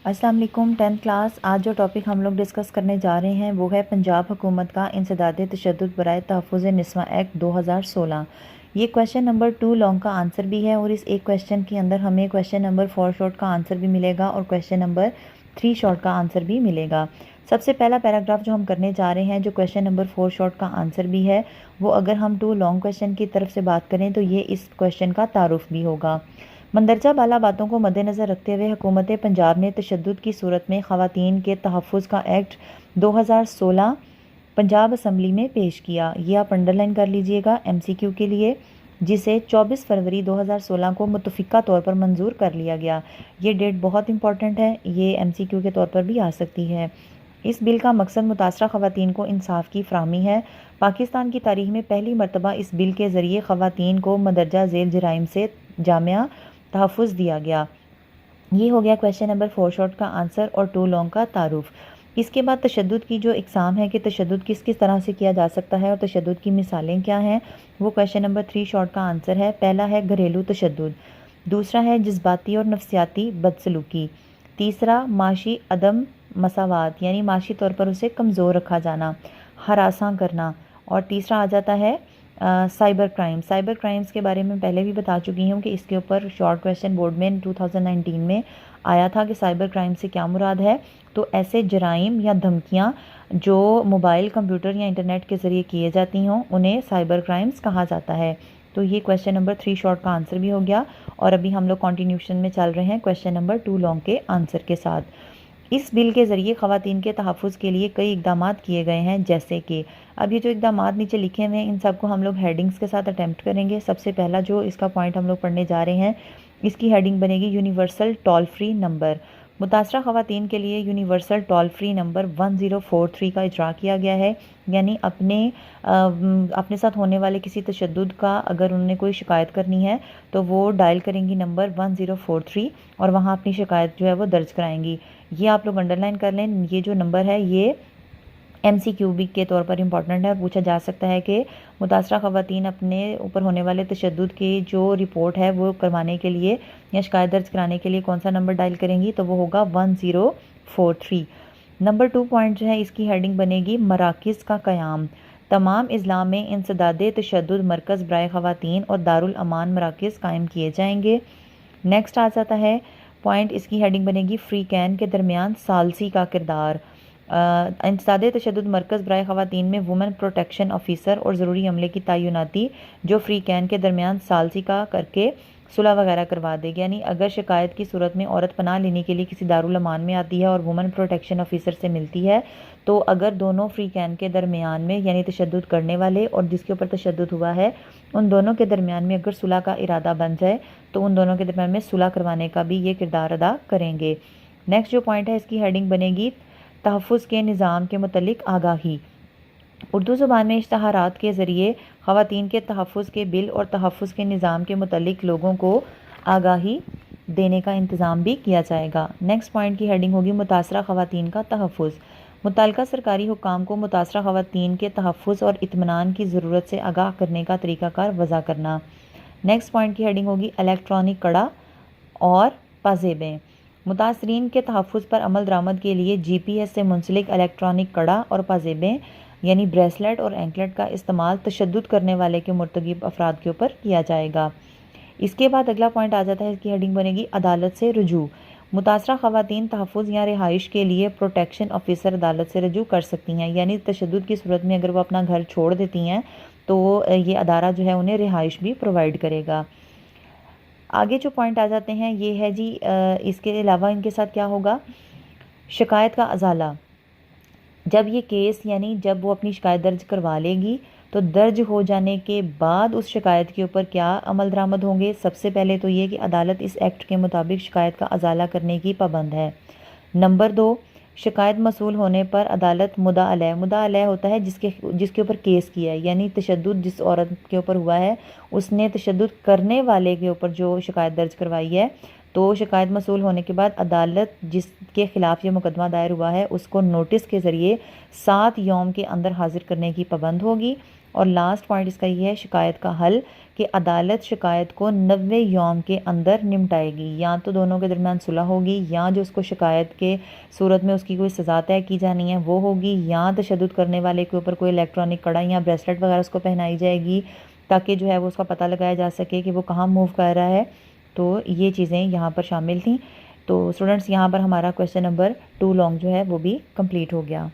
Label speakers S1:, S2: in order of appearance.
S1: अस्सलाम वालेकुम। 10th class. आज जो टॉपिक हम लोग डिस्कस करने जा रहे हैं वो है पंजाब हुकूमत का इंसदाद तशद्दुद बराए तहफ़्फ़ुज़ निस्वां एक्ट 2016। ये क्वेश्चन नंबर 2 लॉन्ग का आंसर भी है और इस एक क्वेश्चन के अंदर हमें क्वेश्चन नंबर 4 शॉर्ट का आंसर भी मिलेगा और क्वेश्चन नंबर 3 शॉर्ट का आंसर भी मिलेगा। सबसे पहला पैराग्राफ जो हम करने जा रहे हैं, जो क्वेश्चन नंबर 4 शॉर्ट का आंसर भी है, वो अगर हम 2 लॉन्ग क्वेश्चन की तरफ से बात करें तो ये इस क्वेश्चन का तारुफ भी होगा। मंदरजा बाला बातों को मद्देनज़र रखते हुए हुकूमत पंजाब ने तशद्दुद की सूरत में ख़वातीन के तहफ़्फ़ुज़ का एक्ट 2016 पंजाब असम्बली में पेश किया। ये आप अंडरलाइन कर लीजिएगा MCQ के लिए, जिसे 24 फरवरी 2016 को मुतफ़िक़ा तौर पर मंजूर कर लिया गया। ये डेट बहुत इंपॉर्टेंट है, ये MCQ के तौर पर भी आ सकती है। इस बिल का मकसद मुतासरा ख़वातीन को इंसाफ की फ़राहमी है। पाकिस्तान की तारीख़ में पहली मरतबा इस बिल के ज़रिए ख़वातीन को मंदरजा ज़ेल जराइम से जामिया तहफ़्फ़ुज़ दिया गया। ये हो गया क्वेश्चन नंबर 4 शॉर्ट का आंसर और 2 लॉन्ग का तारुफ। इसके बाद तशद्दुद की जो इकसाम है कि तशद्दुद किस किस तरह से किया जा सकता है और तशद्दुद की मिसालें क्या हैं, वो क्वेश्चन नंबर 3 शॉर्ट का आंसर है। पहला है घरेलू तशद्दुद, दूसरा है जज्बाती और नफ्सियाती बदसलूकी, तीसरा माशी अदम मसावात यानी माशी तौर पर उसे कमज़ोर रखा जाना, हरासा करना, और तीसरा आ जाता है साइबर क्राइम। साइबर क्राइम्स के बारे में पहले भी बता चुकी हूँ कि इसके ऊपर शॉर्ट क्वेश्चन बोर्ड में 2019 में आया था कि साइबर क्राइम से क्या मुराद है। तो ऐसे जराइम या धमकियाँ जो मोबाइल, कंप्यूटर या इंटरनेट के ज़रिए किए जाती हों, उन्हें साइबर क्राइम्स कहा जाता है। तो ये क्वेश्चन नंबर 3 शॉर्ट का आंसर भी हो गया और अभी हम लोग कॉन्टिन्यूशन में चल रहे हैं क्वेश्चन नंबर 2 लॉन्ग के आंसर के साथ। इस बिल के ज़रिए ख़वातीन के तहफ़्फ़ुज़ के लिए कई इक़दाम किए गए हैं, जैसे कि अब ये जो इक़दाम नीचे लिखे हुए हैं इन सब को हम लोग हेडिंग्स के साथ अटैम्प्ट करेंगे। सबसे पहला जो इसका पॉइंट हम लोग पढ़ने जा रहे हैं, इसकी हेडिंग बनेगी यूनिवर्सल टोल फ्री नंबर। मुतासरा ख़वातीन के लिए यूनिवर्सल टोल फ्री नंबर 1043 का इजरा किया गया है, यानी अपने साथ होने वाले किसी तशद्दुद का अगर उन्होंने कोई शिकायत करनी है तो वो डायल करेंगी नंबर 1043 और वहाँ अपनी शिकायत जो है वो दर्ज कराएंगी। ये आप लोग अंडरलाइन कर लें। ये जो नंबर है ये MCQ के तौर पर इम्पॉर्टेंट है और पूछा जा सकता है कि मुतासरा ख़वातीन अपने ऊपर होने वाले तशद्दुद की जो रिपोर्ट है वो करवाने के लिए या शिकायत दर्ज कराने के लिए कौन सा नंबर डायल करेंगी, तो वो होगा 1043। नंबर 2 पॉइंट जो है इसकी हेडिंग बनेगी मराकिज़ का क़याम। तमाम अज़ला में इंसदाद तशद्दुद मरकज़ बराए ख़वातीन और दारुल अमान मराकिज़ कायम किए जाएंगे। नेक्स्ट आ जाता है पॉइंट, इसकी हेडिंग बनेगी फ्री कैन के दरमियान सालसी का किरदार। इंसदाद तशद्दुद मरकज़ बराए ख़वातीन में वुमेन प्रोटेक्शन ऑफिसर और ज़रूरी अमले की तैनाती जो फ्री कैन के दरमियान सालसी का करके सुलह वगैरह करवा देगी। यानी अगर शिकायत की सूरत में औरत पनाह लेने के लिए किसी दारुल अमान में आती है और वुमेन प्रोटेक्शन ऑफिसर से मिलती है, तो अगर दोनों फ्री कैन के दरमियान में यानी तशद्दुद करने वाले और जिसके ऊपर तशद्दुद हुआ है उन दोनों के दरमियान में अगर सुलह का इरादा बन जाए तो उन दोनों के दरमियान में सुलह करवाने का भी ये किरदार अदा करेंगे। नेक्स्ट जो पॉइंट है इसकी हेडिंग बनेगी तहफ़्फ़ुज़ के निज़ाम के मुतल्लिक़ आगाही। उर्दू ज़ुबान में इश्तहारात के ज़रिए ख़वातीन के तहफ़्फ़ुज़ के बिल और तहफ़्फ़ुज़ के निज़ाम के मुतल्लिक़ लोगों को आगाही देने का इंतज़ाम भी किया जाएगा। नेक्स्ट पॉइंट की हेडिंग होगी मुतासरा ख़वातीन का तहफ़्फ़ुज़। मुतल्लिक़ा सरकारी हुक्काम को मुतासरा ख़वातीन के तहफ़्फ़ुज़ और इत्मीनान की ज़रूरत से आगाह करने का तरीक़ाकार वज़ा करना। नेक्स्ट पॉइंट की हेडिंग होगी इलेक्ट्रॉनिक कड़ा और पाजेबें। मुतासरीन के तहफ़्फ़ुज़ पर अमल दरामद के लिए GPS से मुंसलिक इलेक्ट्रॉनिक कड़ा और पाजेबें यानी ब्रेसलेट और एंकलेट का इस्तेमाल तशद्दुद करने वाले के मुर्तकिब अफराद के ऊपर किया जाएगा। इसके बाद अगला पॉइंट आ जाता है, इसकी हेडिंग बनेगी अदालत से रुजू। मुतासरा ख़वातीन तहफ़्फ़ुज़ या रिहाइश के लिए प्रोटेक्शन ऑफिसर अदालत से रुजू कर सकती हैं, यानी तशद्दुद की सूरत में अगर वो अपना घर छोड़ देती हैं तो ये अदारा जो है उन्हें रिहाइश भी प्रोवाइड करेगा। आगे जो पॉइंट आ जाते हैं ये है जी, इसके अलावा इनके साथ क्या होगा, शिकायत का अजाला। जब ये केस यानी जब वो अपनी शिकायत दर्ज करवा लेगी तो दर्ज हो जाने के बाद उस शिकायत के ऊपर क्या अमल दरामद होंगे। सबसे पहले तो ये कि अदालत इस एक्ट के मुताबिक शिकायत का अजाला करने की पाबंद है। नंबर 2, शिकायत मसूल होने पर अदालत मुद्दा अलैह होता है जिसके ऊपर केस किया है, यानी तशद्दुद जिस औरत के ऊपर हुआ है उसने तशद्दुद करने वाले के ऊपर जो शिकायत दर्ज करवाई है, तो शिकायत मसूल होने के बाद अदालत जिसके ख़िलाफ़ ये मुकदमा दायर हुआ है उसको नोटिस के ज़रिए 7 यौम के अंदर हाजिर करने की पाबंद होगी। और लास्ट पॉइंट इसका ये है शिकायत का हल कि अदालत शिकायत को 90 यौम के अंदर निपटाएगी। या तो दोनों के दरमियान सुलह होगी, या जो उसको शिकायत के सूरत में उसकी कोई सज़ा तय की जानी है वो होगी, या तशद्दुद करने वाले के ऊपर कोई इलेक्ट्रॉनिक कड़ा या ब्रेसलेट वगैरह उसको पहनाई जाएगी ताकि जो है वो उसका पता लगाया जा सके कि वो कहाँ मूव कर रहा है। तो ये चीज़ें यहाँ पर शामिल थी। तो स्टूडेंट्स यहाँ पर हमारा क्वेश्चन नंबर 2 लॉन्ग जो है वो भी कंप्लीट हो गया।